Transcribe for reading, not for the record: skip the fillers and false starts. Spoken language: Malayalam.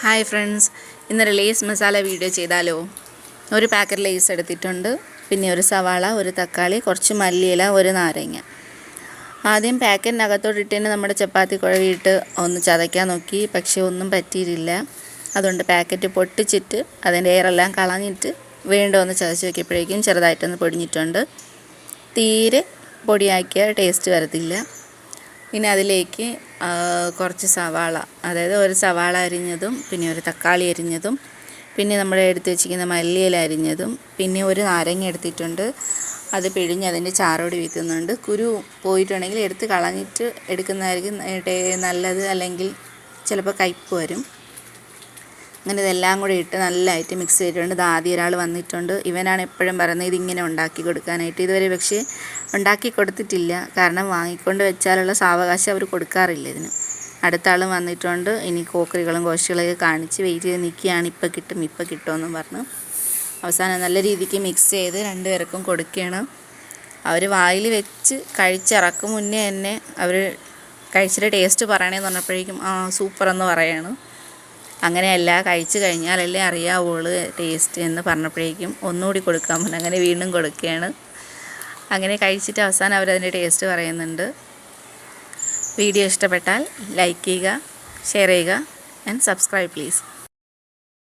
ഹായ് ഫ്രണ്ട്സ്, ഇന്നൊരു ലേസ് മസാല വീഡിയോ ചെയ്താലോ? ഒരു പാക്കറ്റ് ലേസ് എടുത്തിട്ടുണ്ട്, പിന്നെ ഒരു സവാള, ഒരു തക്കാളി, കുറച്ച് മല്ലിയില, ഒരു നാരങ്ങ. ആദ്യം പാക്കറ്റിനകത്തോട്ടിട്ട് നമ്മുടെ ചപ്പാത്തി കുഴവിയിട്ട് ഒന്ന് ചതയ്ക്കാൻ നോക്കി, പക്ഷേ ഒന്നും പറ്റിയിട്ടില്ല. അതുകൊണ്ട് പാക്കറ്റ് പൊട്ടിച്ചിട്ട് അതിൻ്റെ എയറെല്ലാം കളഞ്ഞിട്ട് വീണ്ടും ഒന്ന് ചതച്ച് വയ്ക്കിയപ്പോഴേക്കും ചെറുതായിട്ടൊന്ന് പൊടിഞ്ഞിട്ടുണ്ട്. തീരെ പൊടിയാക്കിയ ടേസ്റ്റ് വരത്തില്ല. ഇനി അതിലേക്ക് കുറച്ച് സവാള, അതായത് ഒരു സവാള അരിഞ്ഞതും, പിന്നെ ഒരു തക്കാളി അരിഞ്ഞതും, പിന്നെ നമ്മൾ എടുത്ത് വെച്ചിരിക്കുന്ന മല്ലിയില അരിഞ്ഞതും, പിന്നെ ഒരു നാരങ്ങ എടുത്തിട്ടുണ്ട്. അത് പിഴിഞ്ഞ് അതിൻ്റെ ചാറോട് വീത്തുന്നുണ്ട്. കുരു പോയിട്ടുണ്ടെങ്കിൽ എടുത്ത് കളഞ്ഞിട്ട് എടുക്കുന്നതായിരിക്കും നല്ലത്, അല്ലെങ്കിൽ ചിലപ്പോൾ കയ്പ്പ് വരും. അങ്ങനെ ഇതെല്ലാം കൂടി ഇട്ട് നല്ലതായിട്ട് മിക്സ് ചെയ്തിട്ടുണ്ട്. ഇത് ആദ്യം ഒരാൾ വന്നിട്ടുണ്ട്. ഇവനാണ് എപ്പോഴും പറയുന്നത് ഇതിങ്ങനെ ഉണ്ടാക്കി കൊടുക്കാനായിട്ട്. ഇതുവരെ പക്ഷേ ഉണ്ടാക്കി കൊടുത്തിട്ടില്ല, കാരണം വാങ്ങിക്കൊണ്ട് വെച്ചാലുള്ള സാവകാശം അവർ കൊടുക്കാറില്ല ഇതിന്. അടുത്ത ആളും വന്നിട്ടുണ്ട്. ഇനി കോക്കറികളും കോശികളൊക്കെ കാണിച്ച് വെയിറ്റ് ചെയ്ത് നിൽക്കുകയാണ്. ഇപ്പം കിട്ടുമെന്നും പറഞ്ഞു. അവസാനം നല്ല രീതിക്ക് മിക്സ് ചെയ്ത് രണ്ടുപേർക്കും കൊടുക്കുകയാണ്. അവർ വായിൽ വെച്ച് കഴിച്ചിറക്കും മുന്നേ തന്നെ അവർ കഴിച്ചിട്ട് ടേസ്റ്റ് പറയണമെന്ന് പറഞ്ഞപ്പോഴേക്കും സൂപ്പറെന്ന് പറയാണ്. അങ്ങനെയല്ല, കഴിച്ച് കഴിഞ്ഞാലല്ലേ അറിയാവുള്ളൂ ടേസ്റ്റ് എന്ന് പറഞ്ഞപ്പോഴേക്കും ഒന്നുകൂടി കൊടുക്കാൻ പറഞ്ഞു. അങ്ങനെ വീണ്ടും കൊടുക്കുകയാണ്. അങ്ങനെ കഴിച്ചിട്ട് അവസാനം അവരതിൻ്റെ ടേസ്റ്റ് പറയുന്നുണ്ട്. വീഡിയോ ഇഷ്ടപ്പെട്ടാൽ ലൈക്ക് ചെയ്യുക, ഷെയർ ചെയ്യുക ആൻഡ് സബ്സ്ക്രൈബ് പ്ലീസ്.